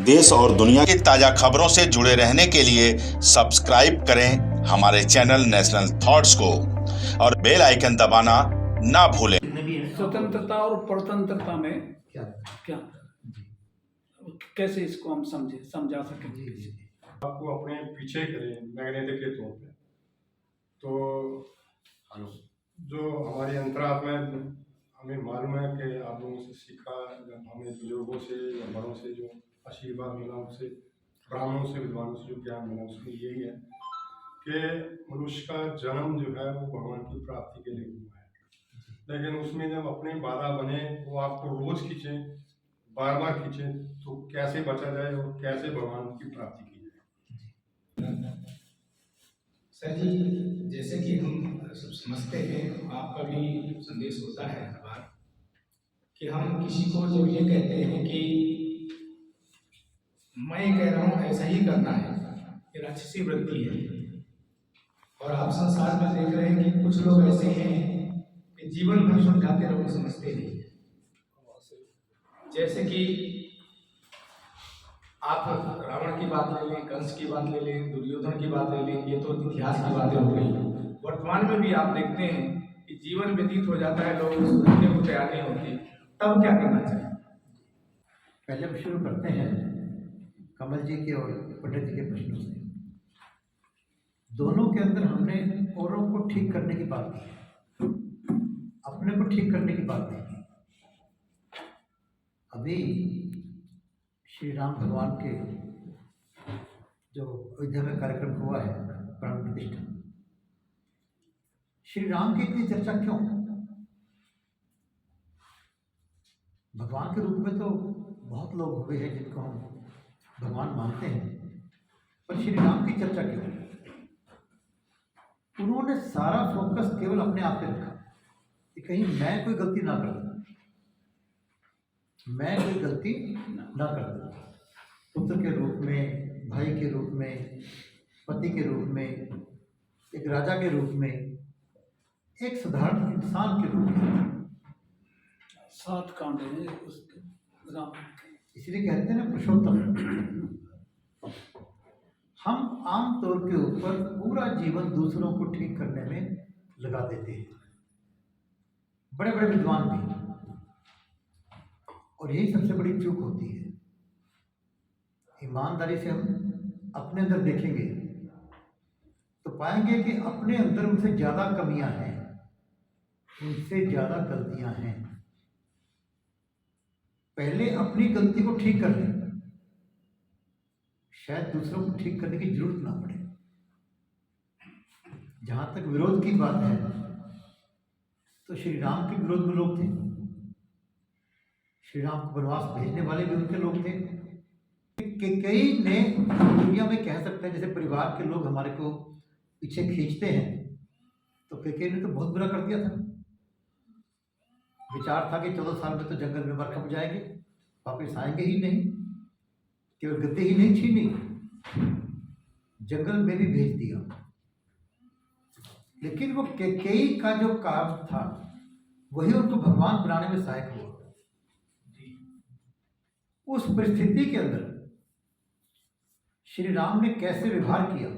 देश और दुनिया की ताजा खबरों से जुड़े रहने के लिए सब्सक्राइब करें हमारे चैनल नेशनल थॉट्स को और बेल आइकन दबाना ना भूलें। स्वतंत्रता और परतंत्रता में क्या क्या कैसे इसको हम समझा सकेंगे? आपको अपने पीछे करें मैग्नेटिक के तौर पे, तो जो हमारी अंतरात्मा हमें मालूम है कि आप लोगों से सीखा, हमें बुजुर्गों से या बड़ों से जो आशीर्वाद मिला, उससे ब्राह्मणों से विद्वानों से जो ज्ञान मिला, उसमें यही है कि मनुष्य का जन्म जो है वो भगवान की प्राप्ति के लिए हुआ है। लेकिन उसमें जब अपने बाधा बने, वो आपको रोज खींचे, बार बार खींचे, तो कैसे बचा जाए और कैसे भगवान की प्राप्ति की जाए। सर जी, जैसे कि हम सब समझते हैं, आपका भी संदेश होता है हर बार कि हम किसी को जब ये कहते हैं कि मैं कह रहा हूँ ऐसा ही करना है, ये राक्षसी वृत्ति है। और आप संसार में देख रहे हैं कि कुछ लोग ऐसे हैं कि जीवन भर समझाते रहो, समझते नहीं। जैसे कि आप रावण की बात ले लें, कंस की बात ले लें, दुर्योधन की बात ले लें, ये तो इतिहास की बातें हो गई। वर्तमान में भी आप देखते हैं कि जीवन व्यतीत हो जाता है, लोग सुधरने को तैयार नहीं होते, तब क्या करना चाहिए? पहले हम शुरू करते हैं कमल जी के और पंडित जी के प्रश्नों से। दोनों के अंदर हमने औरों को ठीक करने की बात की, अपने को ठीक करने की बात नहीं की। अभी श्री राम भगवान के जो अयोध्या में कार्यक्रम हुआ है प्राण प्रतिष्ठा, श्री राम की इतनी चर्चा क्यों? भगवान के रूप में तो बहुत लोग हुए हैं जिनको हम भगवान मानते हैं, पर श्री राम की चर्चा क्यों? उन्होंने सारा फोकस केवल अपने आप पे रखा कि कहीं मैं कोई गलती ना कर दूं, मैं कोई गलती ना कर दूं। पुत्र के रूप में, भाई के रूप में, पति के रूप में, एक राजा के रूप में, एक साधारण इंसान के रूप में। 7 कांड हैं उस राम के। इसलिए कहते हैं ना पुरुषोत्तम। हम आम तौर के ऊपर पूरा जीवन दूसरों को ठीक करने में लगा देते हैं, बड़े बड़े विद्वान भी, और यही सबसे बड़ी चूक होती है। ईमानदारी से हम अपने अंदर देखेंगे तो पाएंगे कि अपने अंदर उनसे ज़्यादा कमियां हैं, उनसे ज़्यादा गलतियां हैं। पहले अपनी गलती को ठीक कर लें, शायद दूसरों को ठीक करने की जरूरत ना पड़े। जहां तक विरोध की बात है, तो श्री राम के विरोध में लोग थे, श्री राम को वनवास भेजने वाले भी उनके लोग थे। कई ने दुनिया में कह सकते हैं, जैसे परिवार के लोग हमारे को पीछे खींचते हैं, तो कई ने तो बहुत बुरा कर दिया था। विचार था कि 14 साल में तो जंगल में मर खप जाएंगे, वापिस आएंगे ही नहीं, केवल गद्दी ही नहीं छीनी, जंगल में भी भेज दिया। लेकिन वो कई का जो काम था वही उनको भगवान बनाने में सहायक हुआ। उस परिस्थिति के अंदर श्री राम ने कैसे व्यवहार किया?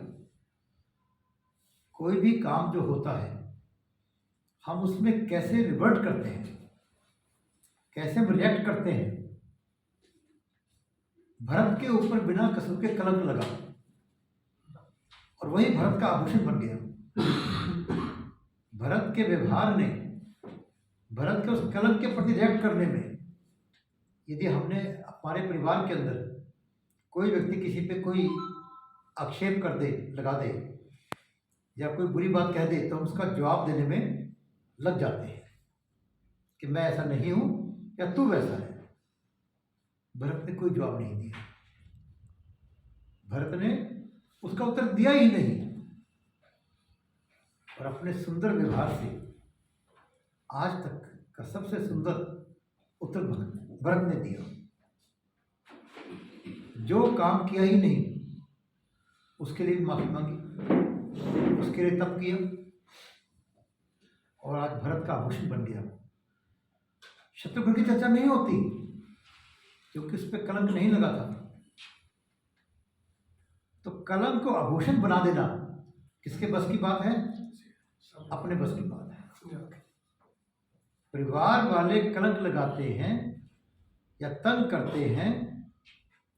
कोई भी काम जो होता है हम उसमें कैसे रिवर्ट करते हैं, कैसे हम रिएक्ट करते हैं। भरत के ऊपर बिना कसूर के कलंक लगा और वही भरत का आभूषण बन गया। भरत के व्यवहार ने, भरत के उस कलंक के प्रति रिएक्ट करने में, यदि हमने हमारे परिवार के अंदर कोई व्यक्ति किसी पे कोई आक्षेप कर दे, लगा दे, या कोई बुरी बात कह दे, तो हम उसका जवाब देने में लग जाते हैं कि मैं ऐसा नहीं हूं या तू वैसा है। भरत ने कोई जवाब नहीं दिया, भरत ने उसका उत्तर दिया ही नहीं, और अपने सुंदर व्यवहार से आज तक का सबसे सुंदर उत्तर भरत ने दिया। जो काम किया ही नहीं उसके लिए भी माफी मांगी, उसके लिए तप किया, और आज भरत का आभूषण बन गया। शत्रुघ्न की चर्चा नहीं होती क्योंकि उस पर कलंक नहीं लगा था। तो कलम को आभूषण बना देना किसके बस की बात है? अपने बस की बात है। परिवार वाले कलंक लगाते हैं या तंग करते हैं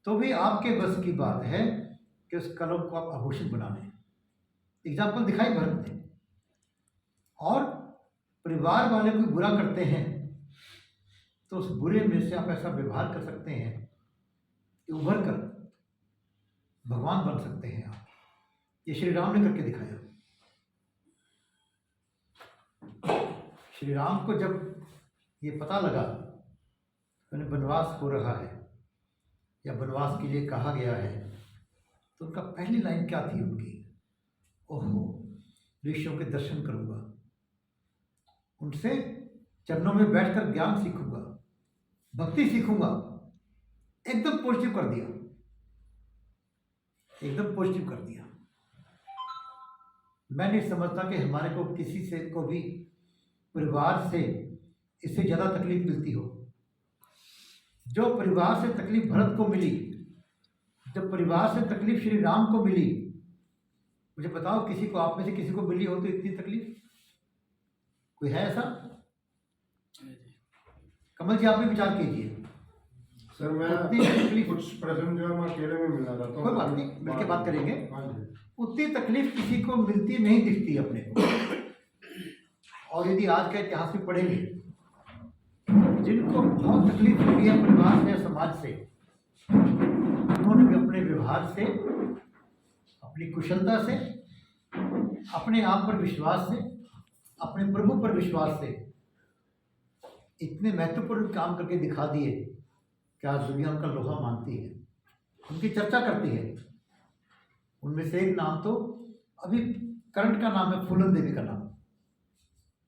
तो भी आपके बस की बात है कि उस कलम को आप आभूषण बना लें। एग्जाम्पल दिखाई भरत ने। और परिवार वाले कोई बुरा करते हैं तो उस बुरे में से आप ऐसा व्यवहार कर सकते हैं कि उभर कर भगवान बन सकते हैं आप। ये श्री राम ने करके दिखाया। श्री राम को जब ये पता लगा कि उन्हें वनवास हो रहा है या वनवास के लिए कहा गया है, तो उनका पहली लाइन क्या थी उनकी? ओहो, ऋषियों के दर्शन करूंगा, उनसे चरणों में बैठकर ज्ञान सीखूंगा, भक्ति सीखूंगा। एकदम पॉजिटिव कर दिया, एकदम पॉजिटिव कर दिया। मैं नहीं समझता कि हमारे को किसी से को भी परिवार से इससे ज़्यादा तकलीफ मिलती हो। जो परिवार से तकलीफ भरत को मिली, जब परिवार से तकलीफ श्री राम को मिली, मुझे बताओ किसी को, आप में से किसी को मिली हो तो इतनी तकलीफ? कोई है ऐसा? कमल जी, आप भी विचार कीजिए। सर मैं कुछ प्रश्न जो है मैं अकेले में मिला रहा था। कोई बात नहीं, मिलके बात करेंगे। हाँ जी। उतनी तकलीफ किसी को मिलती नहीं दिखती अपने को। और यदि आज का इतिहास में पढ़ेंगे, जिनको बहुत तकलीफ हुई है परिवार से या समाज से, उन्होंने भी अपने व्यवहार से, अपनी कुशलता से, अपने आप पर विश्वास से, अपने प्रभु पर विश्वास से इतने महत्वपूर्ण काम करके दिखा दिए कि आज दुनिया उनका लोहा मानती है, उनकी चर्चा करती है। उनमें से एक नाम तो अभी करंट का नाम है, फूलन देवी का नाम।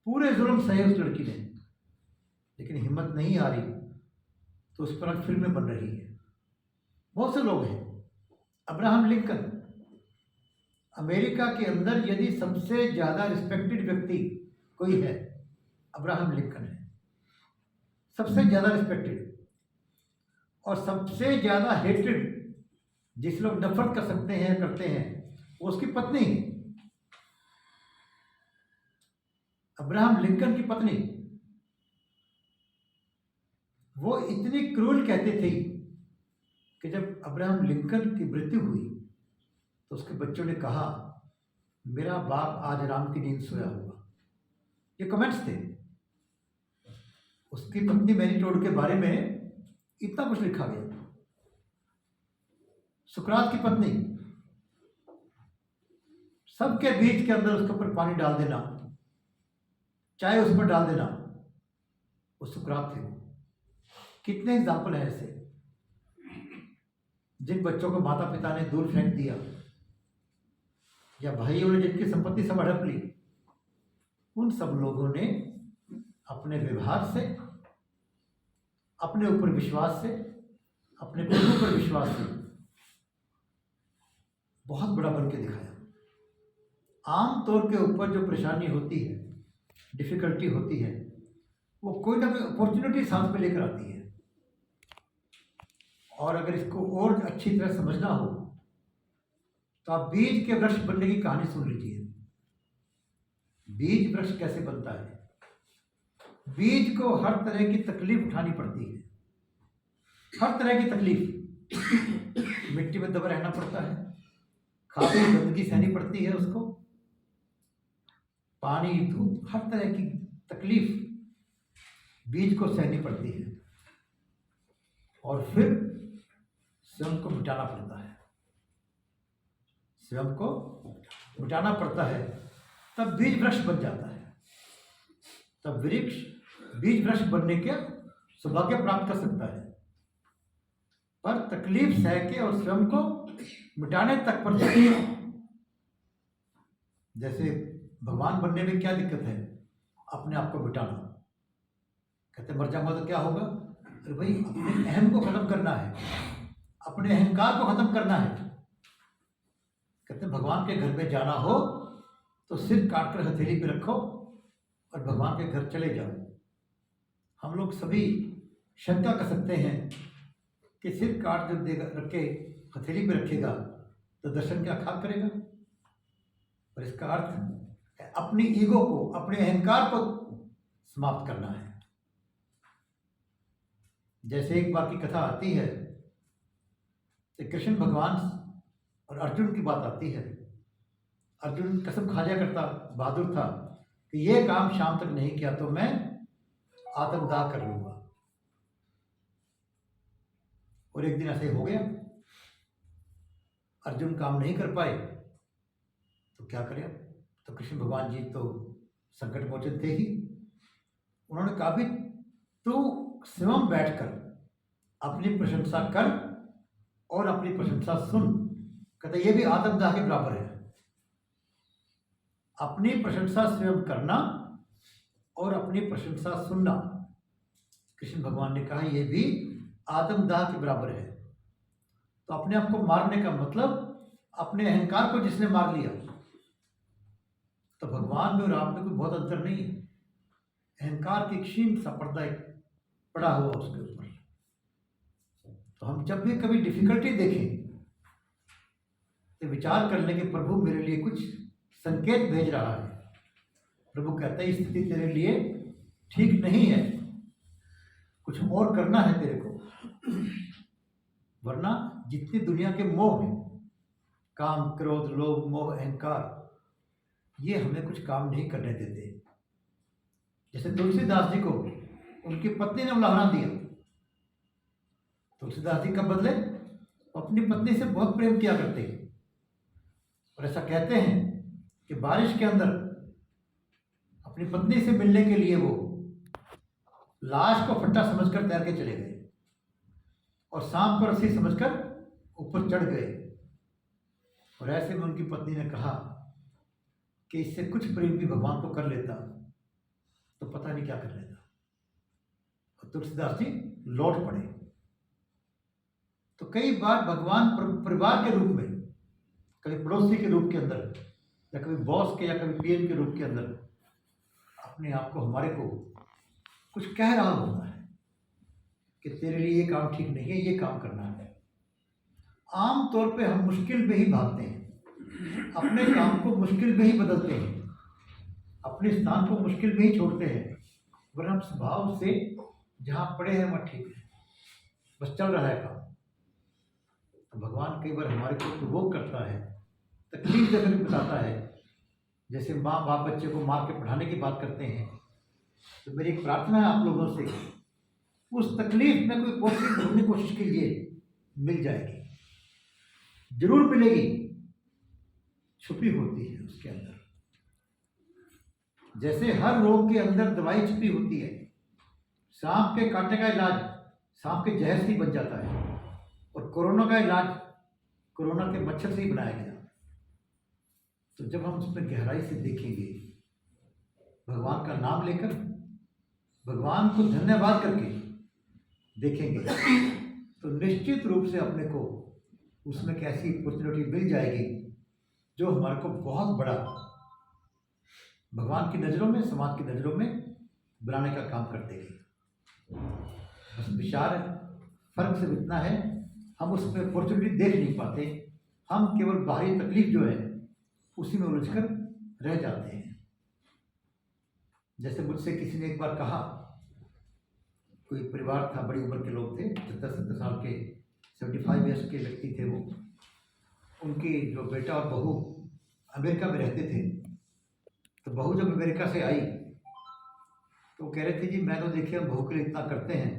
पूरे जुल्म सहे उस लड़की ने, लेकिन हिम्मत नहीं आ रही तो उस पर फिल्में बन रही है। बहुत से लोग हैं। अब्राहम लिंकन, अमेरिका के अंदर यदि सबसे ज़्यादा रिस्पेक्टेड व्यक्ति कोई है, अब्राहम लिंकन है। सबसे ज़्यादा रिस्पेक्टेड। और सबसे ज़्यादा हेटेड, जिस लोग नफरत कर सकते हैं, करते हैं, वो उसकी पत्नी है। अब्राहम लिंकन की पत्नी, वो इतनी क्रूर कहते थे कि जब अब्राहम लिंकन की मृत्यु हुई तो उसके बच्चों ने कहा, मेरा बाप आज आराम की नींद सोया होगा। ये कमेंट्स थे। उसकी पत्नी मैरी टोड के बारे में इतना कुछ लिखा गया। सुकरात की पत्नी, सबके बीच के अंदर उसके ऊपर पानी डाल देना, चाय उस पर डाल देना, वो सुकरात थे। कितने एग्जाम्पल हैं ऐसे, जिन बच्चों को माता पिता ने दूर फेंक दिया, या भाइयों ने जिनकी संपत्ति सब हड़प ली, उन सब लोगों ने अपने व्यवहार से, अपने ऊपर विश्वास से, अपने प्रभु पर विश्वास से बहुत बड़ा बन के दिखाया। आम तौर के ऊपर जो परेशानी होती है, डिफिकल्टी होती है, वो कोई ना कोई अपॉर्चुनिटी साथ में लेकर आती है। और अगर इसको और अच्छी तरह समझना हो तो आप बीज के वृक्ष बनने की कहानी सुन लीजिए। बीज वृक्ष कैसे बनता है? बीज को हर तरह की तकलीफ उठानी पड़ती है, हर तरह की तकलीफ। मिट्टी में दबा रहना पड़ता है, खाद्य गंदगी सहनी पड़ती है उसको, पानी, धूप, हर तरह की तकलीफ बीज को सहनी पड़ती है। और फिर स्वयं को मिटाना पड़ता है, स्वयं को मिटाना पड़ता है, तब बीज वृक्ष बन जाता है। तब वृक्ष बीज वृक्ष बनने के सौभाग्य प्राप्त कर सकता है। पर तकलीफ सह के और स्वयं को मिटाने तक पर चाहिए। जैसे भगवान बनने में क्या दिक्कत है? अपने आप को मिटाना। कहते मर जाऊंगा तो क्या होगा? अरे भाई, अपने अहम को खत्म करना है, अपने अहंकार को खत्म करना है। कहते भगवान के घर में जाना हो तो सिर काट कर हथेली पे रखो और भगवान के घर चले जाओ। हम लोग सभी शंका कर सकते हैं कि सिर काट जब देगा, रख के हथेली पे रखेगा तो दर्शन क्या खाक करेगा। और इसका अर्थ है अपनी ईगो को, अपने अहंकार को समाप्त करना है। जैसे एक बार की कथा आती है कि कृष्ण भगवान और अर्जुन की बात आती है। अर्जुन कसम खा लिया करता, बहादुर था, कि ये काम शाम तक नहीं किया तो मैं आत्मदाह कर लूंगा। और एक दिन ऐसे हो गया, अर्जुन काम नहीं कर पाए तो क्या करें। तो कृष्ण भगवान जी तो संकट मोचन थे ही। उन्होंने कहा भी तू स्वयं बैठकर अपनी प्रशंसा कर और अपनी प्रशंसा सुन। कहते ये भी आत्मदाह के बराबर है। अपनी प्रशंसा स्वयं करना और अपनी प्रशंसा सुनना, कृष्ण भगवान ने कहा यह भी आत्मदाह के बराबर है। तो अपने आप को मारने का मतलब अपने अहंकार को जिसने मार लिया, तो भगवान में और आप में कोई बहुत अंतर नहीं है। अहंकार की क्षीण सा पर्दा एक पड़ा हुआ उसके ऊपर। तो हम जब भी कभी डिफिकल्टी देखें तो विचार कर लें कि प्रभु मेरे लिए कुछ संकेत भेज रहा है। प्रभु कहता है स्थिति तेरे लिए ठीक नहीं है, कुछ और करना है तेरे को। वरना जितनी दुनिया के मोह हैं, काम, क्रोध, लोभ, मोह, अहंकार, ये हमें कुछ काम नहीं करने देते। जैसे तुलसीदास जी को उनकी पत्नी ने उल्हाना दिया। तुलसीदास जी कब बदले? अपनी पत्नी से बहुत प्रेम किया करते हैं। और ऐसा कहते हैं कि बारिश के अंदर अपनी पत्नी से मिलने के लिए वो लाश को फट्टा समझकर तैर के चले गए और सांप को रस्सी समझकर ऊपर चढ़ गए। और ऐसे में उनकी पत्नी ने कहा कि इससे कुछ प्रेम भी भगवान को कर लेता तो पता नहीं क्या कर लेता। और तुलसीदास जी लौट पड़े। तो कई बार भगवान परिवार के रूप में, कभी पड़ोसी के रूप के अंदर, या कभी बॉस के या कभी पीएम के रूप के अंदर अपने आप को, हमारे को कुछ कह रहा होता है कि तेरे लिए ये काम ठीक नहीं है, ये काम करना है। आम तौर पे हम मुश्किल में ही भागते हैं, अपने काम को मुश्किल में ही बदलते हैं, अपने स्थान को मुश्किल में ही छोड़ते हैं। वरना हम स्वभाव से जहाँ पड़े हैं वहाँ ठीक है, बस चल रहा है काम। तो भगवान कई बार हमारे को प्रोवोक करता है, तकलीफ देकर भी बताता है। जैसे माँ बाप बच्चे को मार के पढ़ाने की बात करते हैं, तो मेरी एक प्रार्थना है आप लोगों से, उस तकलीफ में कोई पॉजिटिव ढूंढने की कोशिश कीजिए, मिल जाएगी, जरूर मिलेगी। छुपी होती है उसके अंदर। जैसे हर रोग के अंदर दवाई छुपी होती है। सांप के कांटे का इलाज सांप के जहर से ही बन जाता है, और कोरोना का इलाज कोरोना के मच्छर से ही बनाया गया। तो जब हम उसमें गहराई से देखेंगे, भगवान का नाम लेकर, भगवान को धन्यवाद करके देखेंगे, तो निश्चित रूप से अपने को उसमें एक ऐसी अपॉर्चुनिटी मिल जाएगी जो हमारे को बहुत बड़ा भगवान की नज़रों में, समाज की नज़रों में बनाने का काम कर देगी। बस विचार फर्क सिर्फ इतना है, हम उसमें अपॉर्चुनिटी देख नहीं पाते। हम केवल बाहरी तकलीफ जो है उसी में उलझ कर रह जाते हैं। जैसे मुझसे किसी ने एक बार कहा, कोई परिवार था, बड़ी उम्र के लोग थे, 70 साल के, 75 ईयर्स के व्यक्ति थे वो। उनकी जो बेटा और बहू अमेरिका में रहते थे। तो बहू जब अमेरिका से आई तो वो कह रहे थे, जी मैं तो देखिए हम बहू के लिए इतना करते हैं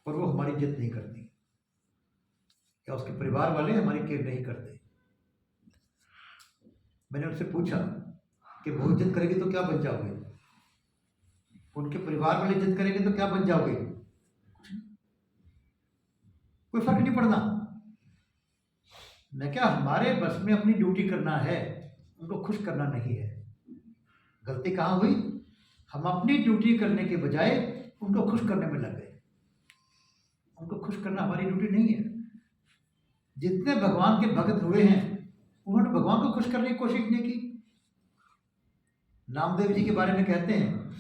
पर वो हमारी इज्जत नहीं करती, या उसके परिवार वाले हमारी केयर नहीं करते। मैंने उनसे पूछा कि बहू इज्जत करेगी तो क्या बन जाओगे, उनके परिवार वाले इज्जत करेंगे तो क्या बन जाओगे? कोई फर्क नहीं पड़ना। मैं क्या, हमारे बस में अपनी ड्यूटी करना है, उनको खुश करना नहीं है। गलती कहाँ हुई? हम अपनी ड्यूटी करने के बजाय उनको खुश करने में लग गए। उनको खुश करना हमारी ड्यूटी नहीं है। जितने भगवान के भक्त हुए हैं उन्होंने भगवान को खुश करने की कोशिश नहीं की। नामदेव जी के बारे में कहते हैं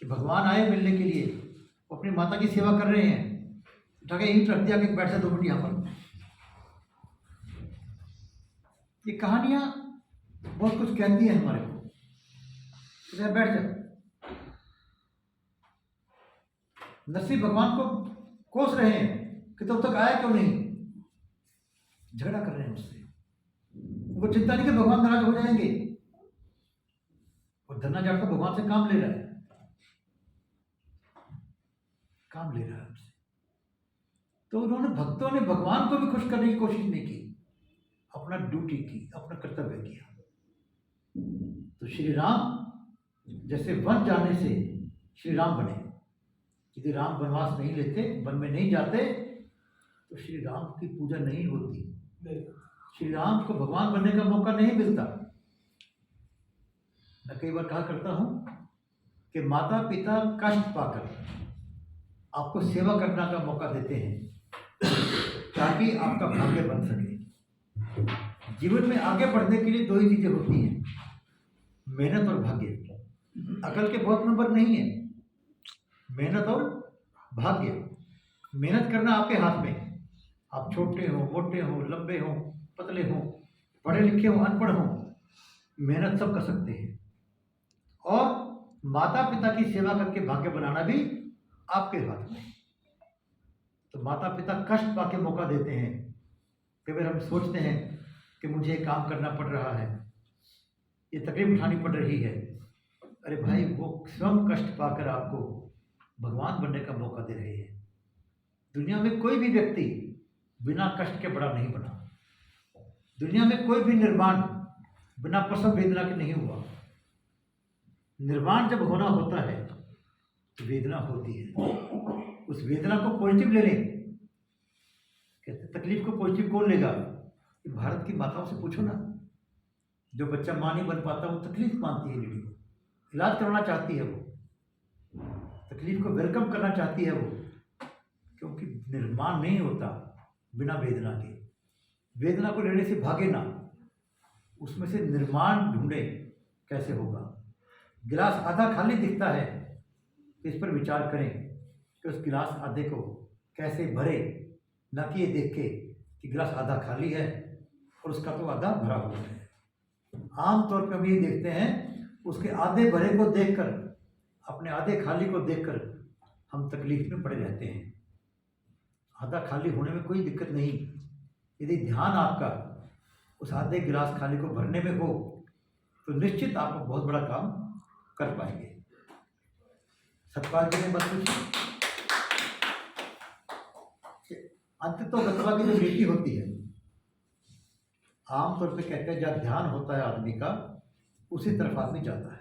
कि भगवान आए मिलने के लिए, वो अपनी माता की सेवा कर रहे हैं, उठा के ईंट रख दिया कि बैठ जा 2 मिनट यहाँ पर। ये कहानियाँ बहुत कुछ कहती हैं हमारे को। तो बैठ जा, नरसिंह भगवान को कोस रहे हैं कि तब तक आया क्यों नहीं, झगड़ा कर रहे हैं उससे। उनको चिंता नहीं कि भगवान नाराज हो जाएंगे, और धन्ना जाट तो भगवान से काम ले रहा है, काम ले रहा है हमसे। तो उन्होंने, भक्तों ने भगवान को भी खुश करने की कोशिश नहीं की, अपना ड्यूटी की, अपना कर्तव्य किया। तो श्री राम जैसे वन जाने से श्री राम बने। यदि राम वनवास नहीं लेते, वन में नहीं जाते, तो श्री राम की पूजा नहीं होती, श्री राम को भगवान बनने का मौका नहीं मिलता। मैं कई बार कहा करता हूं कि माता पिता कष्ट पाकर आपको सेवा करने का मौका देते हैं ताकि आपका भाग्य बन सके। जीवन में आगे बढ़ने के लिए दो ही चीजें होती हैं, मेहनत और भाग्य। अकल के बहुत नंबर नहीं है, मेहनत और भाग्य। मेहनत करना आपके हाथ में, आप छोटे हो, मोटे हो, लंबे हो, पतले हो, पढ़े लिखे हो, अनपढ़ हो, मेहनत सब कर सकते हैं। और माता पिता की सेवा करके भाग्य बनाना भी आपके हाथ में। तो माता पिता कष्ट पाके मौका देते हैं। कई बार हम सोचते हैं कि मुझे काम करना पड़ रहा है, ये तकलीफ उठानी पड़ रही है। अरे भाई, वो स्वयं कष्ट पाकर आपको भगवान बनने का मौका दे रहे हैं। दुनिया में कोई भी व्यक्ति बिना कष्ट के बड़ा नहीं बना। दुनिया में कोई भी निर्माण बिना प्रसव वेदना के नहीं हुआ। निर्माण जब होना होता है तो वेदना होती है। उस वेदना को पॉजिटिव ले लें। कहते तकलीफ को पॉजिटिव कौन लेगा? भारत की माताओं से पूछो ना, जो बच्चा मां नहीं बन पाता वो तकलीफ मानती है, लेडी को इलाज करवाना चाहती है, वो तकलीफ को वेलकम करना चाहती है वो, क्योंकि निर्माण नहीं होता बिना वेदना के। वेदना को लेने से भागे ना, उसमें से निर्माण ढूंढे कैसे होगा। गिलास आधा खाली दिखता है, इस पर विचार करें कि उस गिलास आधे को कैसे भरे, न कि ये देख के कि गिलास आधा खाली है और उसका तो आधा भरा हुआ है। आमतौर पर हम ये देखते हैं, उसके आधे भरे को देखकर, अपने आधे खाली को देखकर हम तकलीफ में पड़े रहते हैं। आधा खाली होने में कोई दिक्कत नहीं, यदि ध्यान आपका उस आधे गिलास खाली को भरने में हो तो निश्चित आप बहुत बड़ा काम कर पाएंगे। सतपाल जी ने बात पूछी, अंत तो गतवा की जो नीति होती है, आमतौर पे कहते हैं जहाँ ध्यान होता है आदमी का, उसी तरफ आदमी जाता है।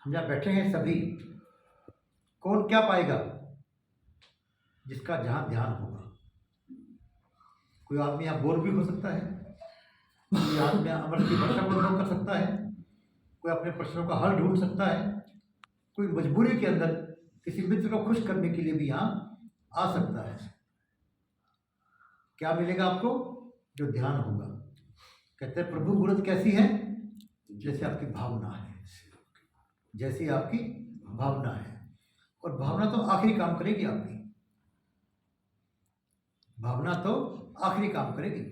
हम यहाँ बैठे हैं सभी, कौन क्या पाएगा? जिसका जहाँ ध्यान होगा। कोई आदमी यहाँ बोर भी हो सकता है, कोई आदमी अमर की वर्षा को अनुभव कर सकता है, कोई अपने प्रश्नों का हल ढूंढ सकता है, कोई मजबूरी के अंदर किसी मित्र को खुश करने के लिए भी यहाँ आ सकता है। क्या मिलेगा आपको? जो ध्यान होगा। कहते हैं प्रभु गुणत कैसी है? जैसे आपकी भावना है, जैसी आपकी भावना है। और भावना तो आखिरी काम करेगी आपकी, भावना तो आखिरी काम करेगी।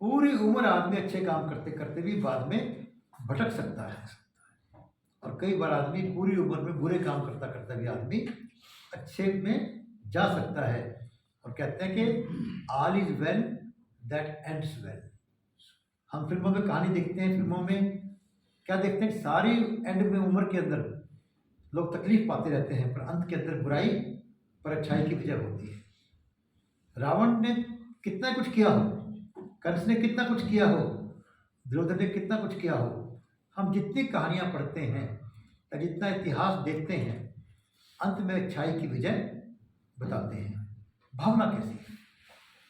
पूरी उम्र आदमी अच्छे काम करते करते भी बाद में भटक सकता है, और कई बार आदमी पूरी उम्र में बुरे काम करता करता भी आदमी अच्छे में जा सकता है। और कहते हैं कि all is well that ends well. हम फिल्मों में कहानी देखते हैं, फिल्मों में क्या देखते हैं, सारी एंड में उम्र के अंदर लोग तकलीफ पाते रहते हैं, पर अंत के अंदर बुराई पर अच्छाई की विजय होती है। रावण ने कितना कुछ किया हो, कंस ने कितना कुछ किया हो, दुर्योधन ने कितना कुछ किया हो, हम जितनी कहानियाँ पढ़ते हैं या जितना इतिहास देखते हैं, अंत में अच्छाई की विजय बताते हैं। भावना कैसी?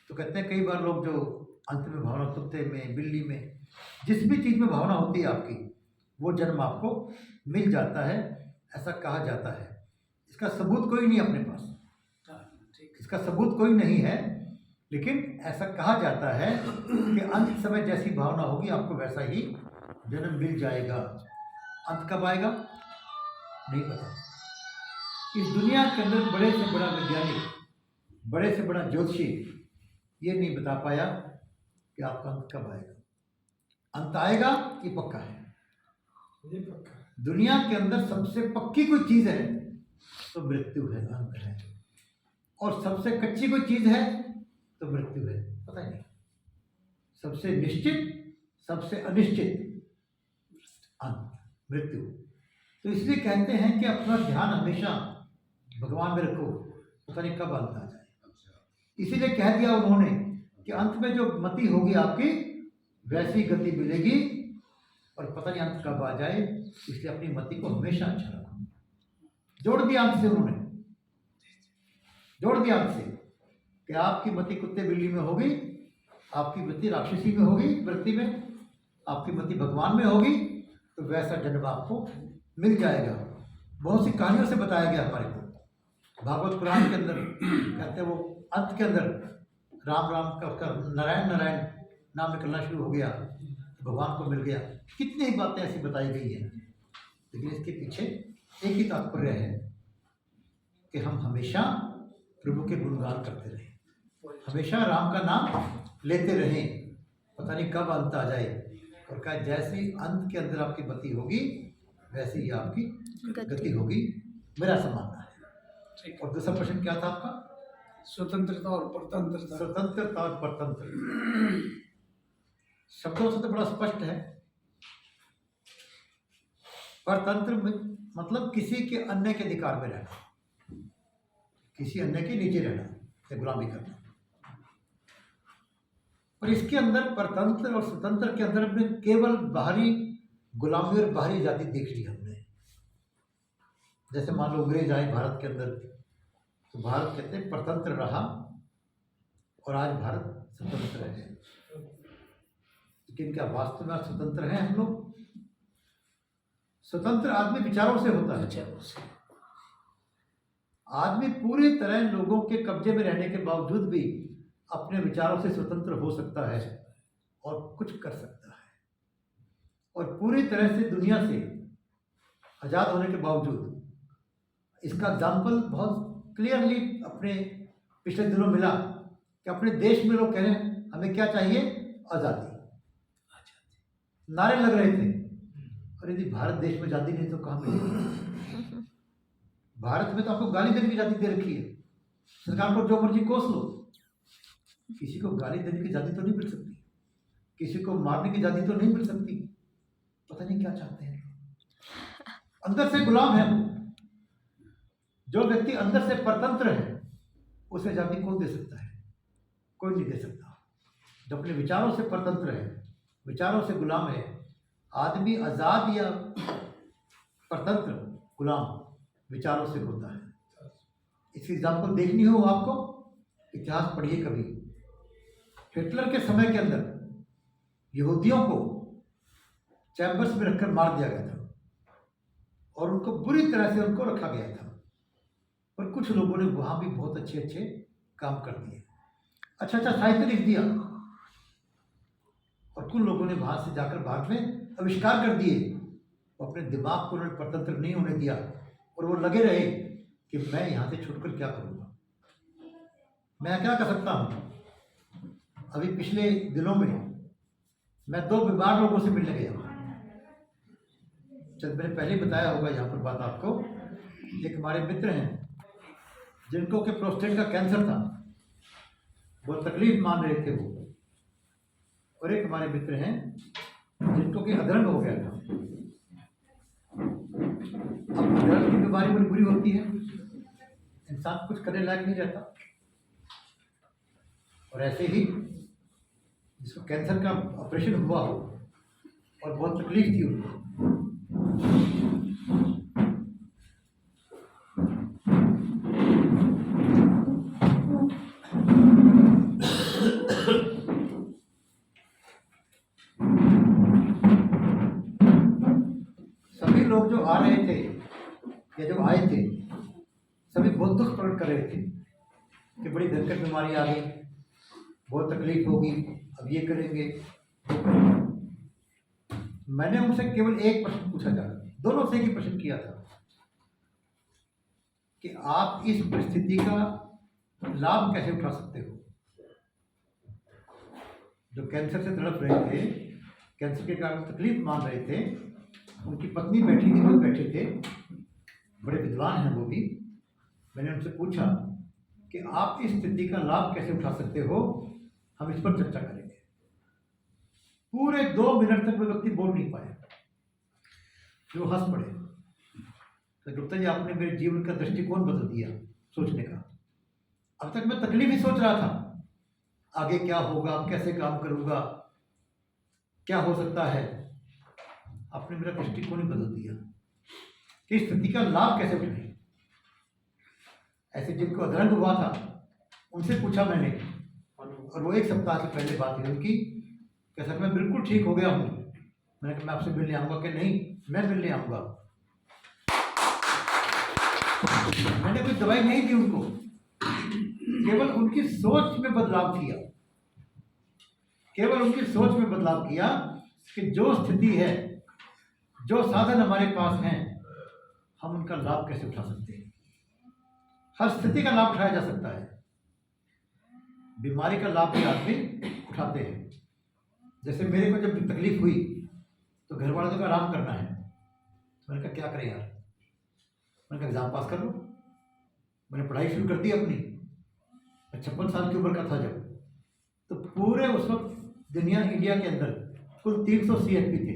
तो कहते हैं कई बार लोग जो अंत में भावना, कुत्ते में, बिल्ली में, जिस भी चीज़ में भावना होती है आपकी, वो जन्म आपको मिल जाता है, ऐसा कहा जाता है। इसका सबूत कोई नहीं अपने पास, इसका सबूत कोई नहीं है, लेकिन ऐसा कहा जाता है कि अंत समय जैसी भावना होगी आपको वैसा ही जन्म मिल जाएगा। अंत कब आएगा नहीं पता। इस दुनिया के अंदर बड़े से बड़ा वैज्ञानिक, बड़े से बड़ा ज्योतिषी ये नहीं बता पाया कि आपका अंत कब आएगा। अंत आएगा, ये पक्का है। ये पक्का है। दुनिया के अंदर सबसे पक्की कोई चीज़ है तो मृत्यु है, अंत है। और सबसे कच्ची कोई चीज़ है तो मृत्यु है, पता ही नहीं। सबसे निश्चित, सबसे अनिश्चित, अंत, मृत्यु। तो इसलिए कहते हैं कि अपना ध्यान हमेशा भगवान में रखो, पता नहीं कब अंत आ जाए। इसीलिए कह दिया उन्होंने कि अंत में जो मति होगी आपकी वैसी गति मिलेगी, और पता नहीं अंत कब आ जाए, इसलिए अपनी मति को हमेशा अच्छा रखो। जोड़ दिया अंत से उन्होंने, जोड़ दिया अंत से कि आपकी मति कुत्ते बिल्ली में होगी, आपकी मति राक्षसी में होगी, वृत्ति में, आपकी मति भगवान में होगी, तो वैसा जन्म आपको मिल जाएगा। बहुत सी कहानियों से बताया गया हमारे को। भागवत पुराण के अंदर कहते हैं वो अंत के अंदर राम राम का उसका नारायण नारायण नाम निकलना शुरू हो गया, तो भगवान को मिल गया। कितनी ही बातें ऐसी बताई गई हैं, लेकिन इसके पीछे एक ही तात्पर्य है कि हम हमेशा प्रभु के गुणगान करते रहें, हमेशा राम का नाम लेते रहें, पता नहीं कब अंत आ जाए। और कहा जैसी अंत के अंदर आपकी मति होगी वैसी ही आपकी गति होगी, मेरा ऐसा मानना है। ठीक। और दूसरा प्रश्न क्या था आपका? स्वतंत्रता और परतंत्रता। स्वतंत्रता और परतंत्र शब्दों से तो बड़ा स्पष्ट है। परतंत्र मतलब किसी के अन्य के अधिकार में रहना, किसी अन्य के नीचे रहना या गुलामी करना। और इसके अंदर परतंत्र और स्वतंत्र के अंदर हमने केवल बाहरी गुलामी और बाहरी आज़ादी देख ली हमने। जैसे मान लो अंग्रेज आए भारत के अंदर, तो भारत कहते हैं परतंत्र रहा और आज भारत स्वतंत्र है। लेकिन क्या वास्तव में स्वतंत्र हैं हम लोग? स्वतंत्र आदमी विचारों से होता है। आदमी पूरी तरह लोगों के कब्जे में रहने के बावजूद भी अपने विचारों से स्वतंत्र हो सकता है और कुछ कर सकता है, और पूरी तरह से दुनिया से आज़ाद होने के बावजूद। इसका एग्जाम्पल बहुत क्लियरली अपने पिछले दिनों मिला कि अपने देश में लोग कह रहे हैं हमें क्या चाहिए? आज़ादी। नारे लग रहे थे, और यदि भारत देश में आज़ादी नहीं तो कहाँ मिलेगी? भारत में तो आपको गाली देने की आज़ादी दे रखी है, सरकार को जो मर्जी कोस लो, किसी को गाली देने की आज़ादी तो नहीं मिल सकती, किसी को मारने की आज़ादी तो नहीं मिल सकती। पता नहीं क्या चाहते हैं, अंदर से गुलाम है वो। जो व्यक्ति अंदर से परतंत्र है उसे आज़ादी कौन दे सकता है? कोई नहीं दे सकता। जो अपने विचारों से परतंत्र है, विचारों से गुलाम है, आदमी आज़ाद या परतंत्र, गुलाम विचारों से होता है। इसकी एग्जाम्पल देखनी हो आपको, इतिहास पढ़िए कभी। हिटलर के समय के अंदर यहूदियों को चैम्बर्स में रखकर मार दिया गया था, और उनको बुरी तरह से उनको रखा गया था। पर कुछ लोगों ने वहाँ भी बहुत अच्छे अच्छे काम कर दिए, अच्छा अच्छा साहित्य लिख दिया, और कुछ लोगों ने वहाँ से जाकर बाद में आविष्कार कर दिए। वो अपने दिमाग को उन्होंने परतंत्र नहीं होने दिया, और वो लगे रहे कि मैं यहाँ से छूटकर क्या करूँगा, मैं क्या कर सकता हूँ। अभी पिछले दिनों में मैं 2 बीमार लोगों से मिलने गया। जब मैंने पहले बताया होगा यहाँ पर बात आपको, एक हमारे मित्र हैं जिनको के प्रोस्टेट का कैंसर था, बहुत तकलीफ मान रहे थे वो, और एक हमारे मित्र हैं जिनको कि अधरंग हो गया था। अब अधरंग की बीमारी बड़ी बुरी होती है, इंसान कुछ करने लायक नहीं रहता। और ऐसे ही जिसको कैंसर का ऑपरेशन हुआ हो और बहुत तकलीफ थी उनको, सभी लोग जो आ रहे थे या जो आए थे सभी बहुत दुख प्रकट कर रहे थे कि बड़ी भयंकर बीमारी आ गई, बहुत तकलीफ होगी, अब ये करेंगे वो करेंगे। मैंने उनसे केवल एक प्रश्न पूछा था, दोनों से ही प्रश्न किया था कि आप इस परिस्थिति का लाभ कैसे उठा सकते हो। जो कैंसर से तड़प रहे थे कैंसर के कारण तकलीफ मान रहे थे, उनकी पत्नी बैठी थी, वो बैठे थे, बड़े विद्वान हैं वो भी। मैंने उनसे पूछा कि आप इस स्थिति का लाभ कैसे उठा सकते हो, हम इस पर चर्चा करेंगे। पूरे 2 मिनट तक वो व्यक्ति बोल नहीं पाए, फिर वो हंस पड़े। तो गुप्ता जी, आपने मेरे जीवन का दृष्टिकोण बदल दिया सोचने का। अब तक मैं तकलीफ ही सोच रहा था, आगे क्या होगा, कैसे काम करूंगा, क्या हो सकता है। आपने मेरा दृष्टिकोण ही बदल दिया कि स्थिति का लाभ कैसे उठाएं। ऐसे जिनको अधरंग हुआ था उनसे पूछा मैंने, और वो 1 सप्ताह से पहले बात हुई उनकी कि सर मैं बिल्कुल ठीक हो गया हूँ। मैंने कहा मैं आपसे मिलने आऊँगा कि नहीं, मैं मिलने आऊँगा। मैंने कोई दवाई नहीं दी उनको, केवल उनकी सोच में बदलाव किया, केवल उनकी सोच में बदलाव किया कि जो स्थिति है, जो साधन हमारे पास हैं, हम उनका लाभ कैसे उठा सकते हैं। हर स्थिति का लाभ उठाया जा सकता है। बीमारी का लाभ भी आदमी उठाते हैं। जैसे मेरे को जब तकलीफ हुई तो घर वालों को आराम करना है, तो मैंने कहा क्या करें यार। मैंने कहा एग्ज़ाम पास कर लो। मैंने पढ़ाई शुरू कर दी अपनी। 56 साल की उम्र का था जब, तो पूरे उस वक्त दुनिया इंडिया के अंदर कुल 300 CFP थे,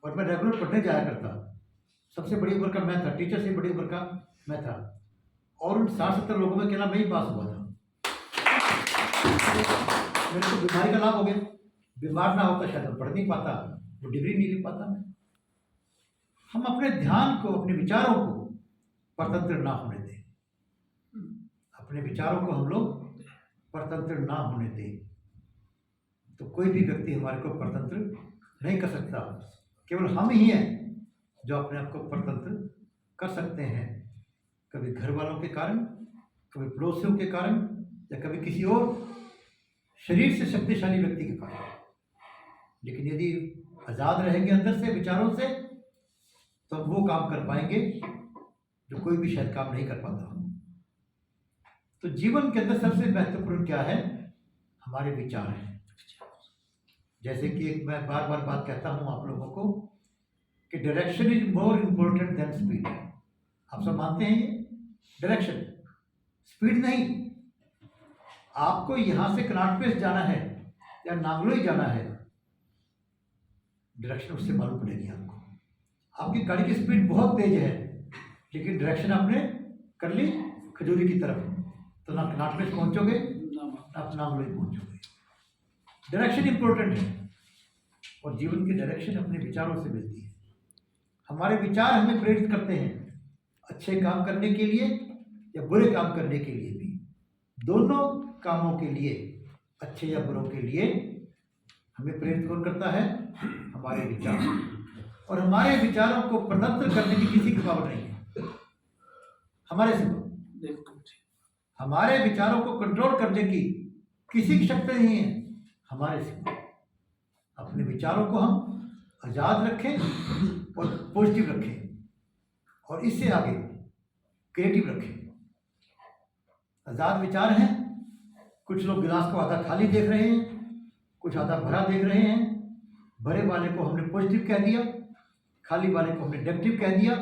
और मैं रेगुलर पढ़ने जाया करता। सबसे बड़ी उम्र का मैं था, टीचर से बड़ी उम्र का मैं था, और उन 60-70 लोगों में अकेला मैं ही पास हुआ था। मेरे को बीमारी का लाभ हो गया। बीमार ना होता शायद मैं पढ़ नहीं पाता, वो डिग्री नहीं ले पाता मैं। हम अपने ध्यान को, अपने विचारों को परतंत्र ना होने दें। अपने विचारों को हम लोग परतंत्र ना होने दें, तो कोई भी व्यक्ति हमारे को परतंत्र नहीं कर सकता। केवल हम ही हैं जो अपने आप को परतंत्र कर सकते हैं। कभी घर वालों के कारण, कभी पड़ोसियों के कारण, या कभी किसी और शरीर से शक्तिशाली व्यक्ति के कारण। लेकिन यदि आज़ाद रहेंगे अंदर से, विचारों से, तो हम वो काम कर पाएंगे जो कोई भी शायद काम नहीं कर पाता। तो जीवन के अंदर सबसे महत्वपूर्ण क्या है? हमारे विचार हैं। जैसे कि एक मैं बार बार बात कहता हूँ आप लोगों को कि direction is more important then speed. आप सब मानते हैं ये? डायरेक्शन, स्पीड नहीं। आपको यहाँ से कनाटपेस जाना है या नांगलोई जाना है, डायरेक्शन उससे मालूम पड़ेगी आपको। आपकी गाड़ी की स्पीड बहुत तेज है, लेकिन डायरेक्शन आपने कर ली खजूरी की तरफ, तो ना कनाटपेस पहुँचोगे ना आप नांगलोई पहुँचोगे। डायरेक्शन इंपॉर्टेंट है, और जीवन की डायरेक्शन अपने विचारों से मिलती है। हमारे विचार हमें प्रेरित करते हैं अच्छे काम करने के लिए या बुरे काम करने के लिए भी। दोनों कामों के लिए, अच्छे या बुरों के लिए, हमें प्रेरित कौन करता है? हमारे विचार। और हमारे विचारों को प्रतंत्र करने की किसी की पावर नहीं है हमारे सिवा। हमारे विचारों को कंट्रोल करने की किसी की शक्ति नहीं है हमारे सिवा। अपने विचारों को हम आज़ाद रखें और पॉजिटिव रखें, और इससे आगे क्रिएटिव रखें। आज़ाद विचार हैं। कुछ लोग गिलास को आधा खाली देख रहे हैं, कुछ आधा भरा देख रहे हैं। भरे वाले को हमने पॉजिटिव कह दिया, खाली वाले को हमने नेगेटिव कह दिया।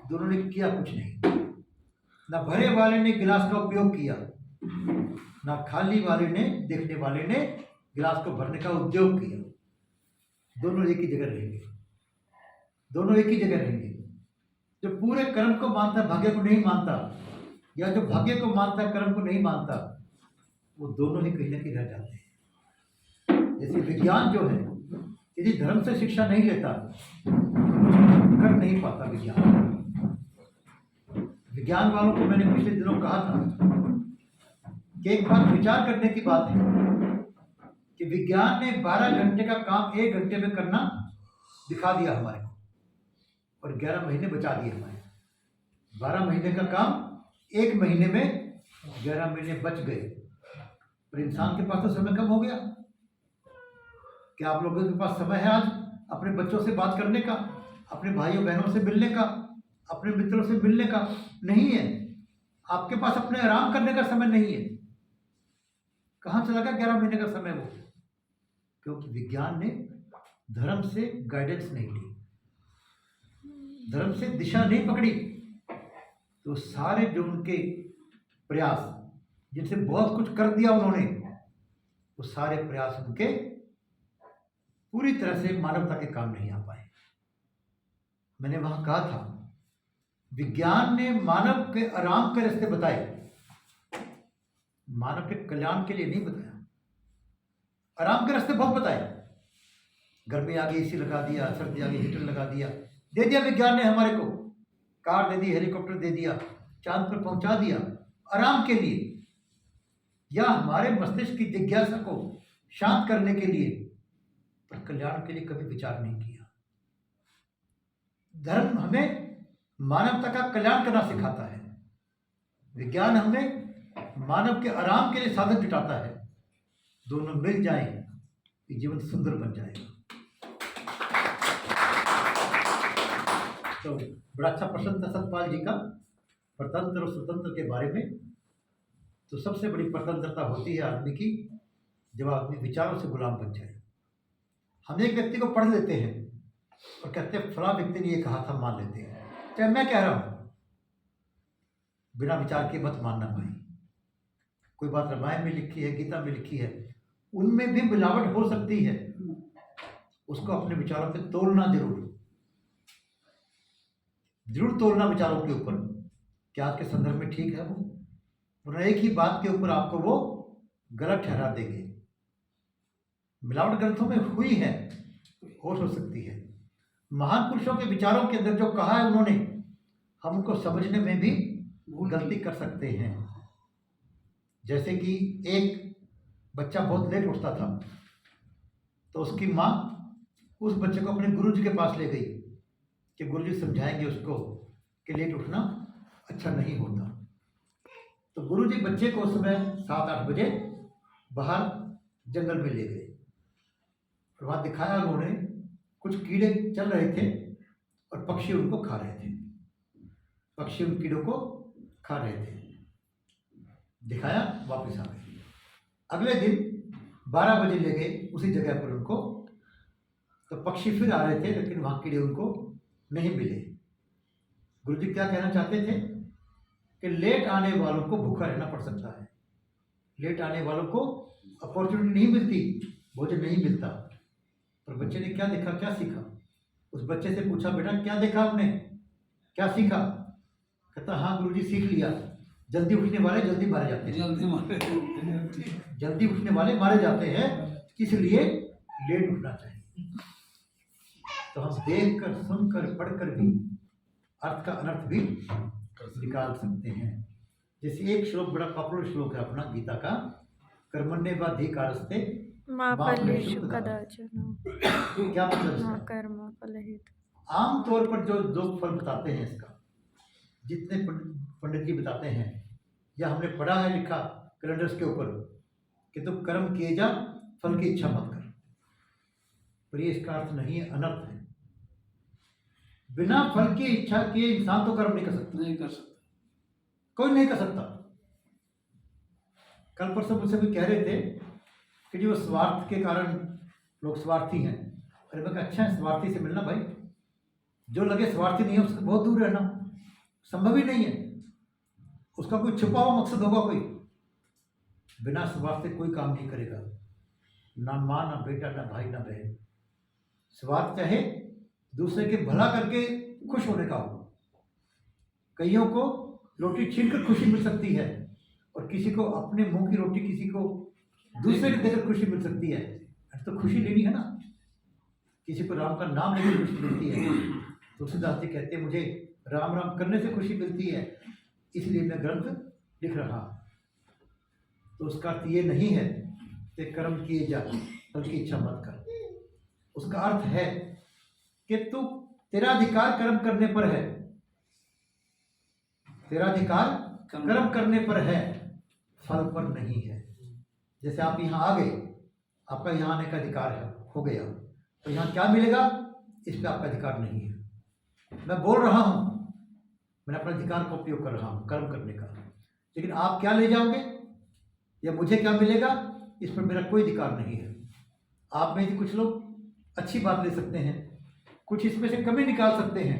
दोनों ने किया कुछ नहीं। ना भरे वाले ने गिलास का उपयोग किया, ना खाली वाले ने, देखने वाले ने गिलास को भरने का उद्योग किया। दोनों एक ही जगह रहेंगे, दोनों एक ही जगह रहेंगे। जो पूरे कर्म को मानता, भाग्य को नहीं मानता, या जो भाग्य को मानता, कर्म को नहीं मानता, वो दोनों ही कहीं ना कहीं रह जाते हैं। जैसे विज्ञान जो है, यदि धर्म से शिक्षा नहीं लेता, कर नहीं पाता विज्ञान। विज्ञान वालों को मैंने पिछले दिनों कहा था कि एक बात विचार करने की बात है कि विज्ञान ने 12 घंटे का काम 1 घंटे में करना दिखा दिया हमारे को, और 11 महीने बचा दिए हमारे। 12 महीने का काम 1 महीने में 11 महीने बच गए। पर इंसान के पास तो समय कम हो गया। क्या आप लोगों के पास समय है आज अपने बच्चों से बात करने का, अपने भाइयों बहनों से मिलने का, अपने मित्रों से मिलने का? नहीं है। आपके पास अपने आराम करने का समय नहीं है। कहाँ चला गया 11 महीने का समय वो? क्योंकि विज्ञान ने धर्म से गाइडेंस नहीं ली, धर्म से दिशा नहीं पकड़ी, तो सारे जो उनके प्रयास जिनसे बहुत कुछ कर दिया उन्होंने, वो सारे प्रयास उनके पूरी तरह से मानवता के काम नहीं आ पाए। मैंने वहां कहा था, विज्ञान ने मानव के आराम के रास्ते बताए, मानव के कल्याण के लिए नहीं बताया। आराम के रास्ते बहुत बताए, गर्मी आ गई एसी लगा दिया, सर्दी आ गई हीटर लगा दिया, दे दिया विज्ञान ने हमारे को, कार दे दी, हेलीकॉप्टर दे दिया, चांद पर पहुंचा दिया आराम के लिए, या हमारे मस्तिष्क की जिज्ञासा को शांत करने के लिए, पर कल्याण के लिए कभी विचार नहीं किया। धर्म हमें मानवता का कल्याण करना सिखाता है, विज्ञान हमें मानव के आराम के लिए साधन जुटाता है। दोनों मिल जाएं कि जीवन सुंदर बन जाएगा। तो बड़ा अच्छा प्रश्न था सतपाल जी का, परतंत्र और स्वतंत्र के बारे में। तो सबसे बड़ी परतंत्रता होती है आदमी की जब आदमी विचारों से गुलाम बन जाए। हम एक व्यक्ति को पढ़ लेते हैं और कहते हैं फलां व्यक्ति ने ये कहा था, मान लेते हैं, चाहे मैं कह रहा हूं, बिना विचार के मत मानना भाई। कोई बात रामायण में लिखी है, गीता में लिखी है, उनमें भी मिलावट हो सकती है, उसको अपने विचारों पे तोलना जरूर तोलना विचारों के ऊपर, क्या आज के संदर्भ में ठीक है वो, वरना एक ही बात के ऊपर आपको वो गलत ठहरा देंगे। मिलावट ग्रंथों में हुई है, हो सकती है। महान पुरुषों के विचारों के अंदर जो कहा है उन्होंने, हम उनको समझने में भी गलती कर सकते हैं। जैसे कि एक बच्चा बहुत लेट उठता था, तो उसकी माँ उस बच्चे को अपने गुरुजी के पास ले गई कि गुरुजी समझाएंगे उसको कि लेट उठना अच्छा नहीं होता। तो गुरुजी बच्चे को उस समय 7-8 बजे बाहर जंगल में ले गए, और वहाँ दिखाया उन्होंने कुछ कीड़े चल रहे थे और पक्षी उनको खा रहे थे, पक्षी उन कीड़ों को खा रहे थे, दिखाया, वापस आ गए। अगले दिन 12 बजे ले गए उसी जगह पर उनको, तो पक्षी फिर आ रहे थे, लेकिन वहाँ कीड़े उनको नहीं मिले। गुरुजी क्या कहना चाहते थे कि लेट आने वालों को भूखा रहना पड़ सकता है, लेट आने वालों को अपॉर्चुनिटी नहीं मिलती, भोजन नहीं मिलता। पर बच्चे ने क्या देखा, क्या सीखा? उस बच्चे से पूछा, बेटा क्या देखा आपने, क्या सीखा? कहता, हाँ गुरुजी सीख लिया, जल्दी उठने वाले जल्दी मारे जाते हैं, जल्दी उठने वाले मारे जाते हैं, इसलिए लेट उठना चाहिए। तो हम देखकर, सुनकर, पढ़कर भी अर्थ का अनर्थ भी निकाल सकते हैं। जैसे एक श्लोक बड़ा पॉपुलर श्लोक है अपना गीता का, कर्मण्येवाधिकारस्ते मा फलेषु कदाचन। क्या मतलब है? आम तौर पर जो फल बताते हैं इसका, जितने पंडित जी बताते हैं, या हमने पढ़ा है लिखा कैलेंडर्स के ऊपर कि तुम कर्म किए जा, फल की इच्छा मत कर, पर ये इसका अर्थ नहीं है, अनर्थ है। बिना फल की इच्छा किए इंसान तो कर्म नहीं कर सकता, कोई नहीं कर सकता। कल परसों मुझसे भी कह रहे थे कि जो स्वार्थ के कारण लोग स्वार्थी हैं। अरे मैं अच्छा है स्वार्थी से मिलना भाई, जो लगे स्वार्थी नहीं है उससे बहुत दूर रहना, संभव ही नहीं है। उसका कोई छुपा हुआ मकसद होगा कोई, बिना स्वार्थ से कोई काम नहीं करेगा, ना माँ, ना बेटा, ना भाई, ना बहन। स्वार्थ चाहे दूसरे के भला करके खुश होने का हो। कईयों को रोटी छीनकर खुशी मिल सकती है, और किसी को अपने मुंह की रोटी किसी को दूसरे को देकर खुशी मिल सकती है, तो खुशी लेनी है ना। किसी को राम का नाम लेकर खुशी मिलती है, तुलसीदास जी कहते हैं मुझे राम राम करने से खुशी मिलती है, इसलिए मैं ग्रंथ लिख रहा। तो उसका अर्थ ये नहीं है कि कर्म किए जा, फल की इच्छा मत कर। उसका अर्थ है कि तू, तेरा अधिकार कर्म करने पर है, तेरा अधिकार कर्म करने पर है, फल पर नहीं है। जैसे आप यहाँ आ गए, आपका यहाँ आने का अधिकार है, हो गया, तो यहाँ क्या मिलेगा इस पर आपका अधिकार नहीं है। मैं बोल रहा हूँ, मैंने अपने अधिकार का उपयोग कर रहा हूँ कर्म करने का, लेकिन आप क्या ले जाओगे या मुझे क्या मिलेगा इस पर मेरा कोई अधिकार नहीं है। आप में से कुछ लोग अच्छी बात ले सकते हैं, कुछ इसमें से कमी निकाल सकते हैं।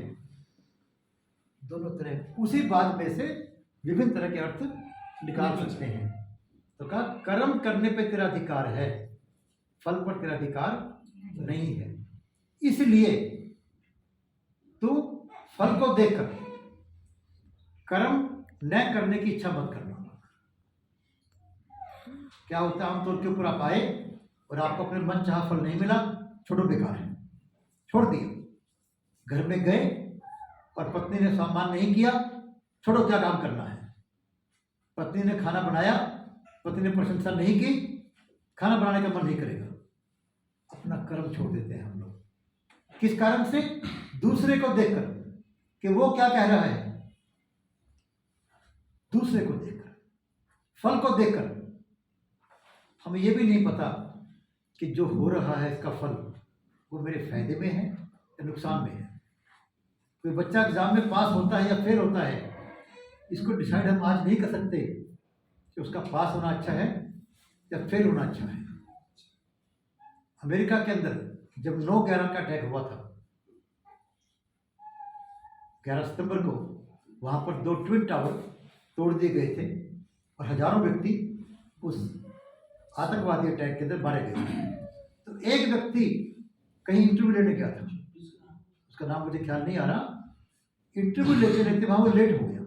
दोनों तरह उसी बात में से विभिन्न तरह के अर्थ निकाल सकते हैं। तो कहा कर्म करने पे तेरा अधिकार है, फल पर तेरा अधिकार नहीं है। इसलिए तू फल को देखकर कर्म न करने की इच्छा मत करना। क्या होता है आमतौर के ऊपर आप आए और आपको अपने मन चाहा फल नहीं मिला, छोड़ो बेकार है, छोड़ दिया। घर में गए और पत्नी ने सम्मान नहीं किया, छोड़ो क्या काम करना है। पत्नी ने खाना बनाया, पत्नी ने प्रशंसा नहीं की, खाना बनाने का मन नहीं करेगा, अपना कर्म छोड़ देते हैं हम लोग। किस कारण से? दूसरे को देखकर कि वो क्या कह रहा है, दूसरे को देखकर, फल को देखकर। हमें यह भी नहीं पता कि जो हो रहा है इसका फल वो मेरे फायदे में है या नुकसान में है। कोई बच्चा एग्जाम में पास होता है या फेल होता है, इसको डिसाइड हम आज नहीं कर सकते कि उसका पास होना अच्छा है या फेल होना अच्छा है। अमेरिका के अंदर जब 9/11 का अटैक हुआ था, 11 सितंबर को, वहाँ पर 2 ट्विन टावर तोड़ दिए गए थे और हजारों व्यक्ति उस आतंकवादी अटैक के अंदर मारे गए थे। तो एक व्यक्ति कहीं इंटरव्यू लेने गया था, उसका नाम मुझे ख्याल नहीं आ रहा। इंटरव्यू लेते वहाँ वो लेट हो गया,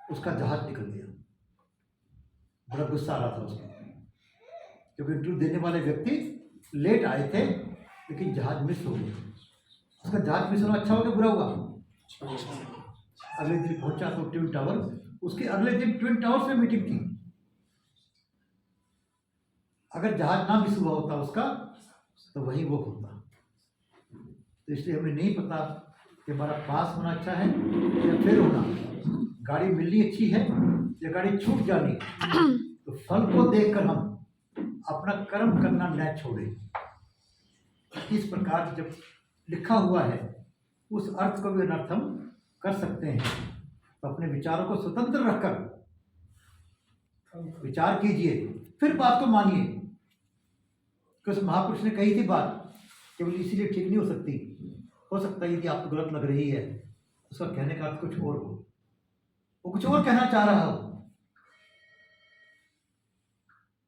उसका जहाज निकल गया। बड़ा गुस्सा आ रहा था उसको, क्योंकि इंटरव्यू देने वाले व्यक्ति लेट आए थे लेकिन जहाज मिस हो गया। उसका जहाज मिस होना अच्छा हो गया बुरा हुआ? अगले दिन पहुंचा तो ट्विन टावर, उसके अगले दिन ट्विन टावर से मीटिंग थी। अगर जहाज ना मिस हुआ होता उसका तो वही वो होता। तो इसलिए हमें नहीं पता कि हमारा पास होना अच्छा है या फेल होना, गाड़ी मिलनी अच्छी है या गाड़ी छूट जानी। तो फल को देखकर हम अपना कर्म करना न छोड़ें। इस प्रकार जब लिखा हुआ है उस अर्थ को भी अनर्थ हम कर सकते हैं। तो अपने विचारों को स्वतंत्र रखकर विचार कीजिए, फिर बात को मानिए। कि उस महापुरुष ने कही थी बात केवल इसीलिए ठीक नहीं हो सकती। हो सकता है यदि आपको गलत लग रही है, उसका कहने का अर्थ कुछ और हो, वो कुछ और कहना चाह रहा हो।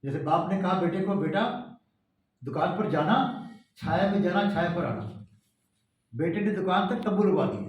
जैसे बाप ने कहा बेटे को, बेटा दुकान पर जाना, छाया में जाना, छाया पर आना। बेटे ने दुकान तक तंबू लगवा दिया,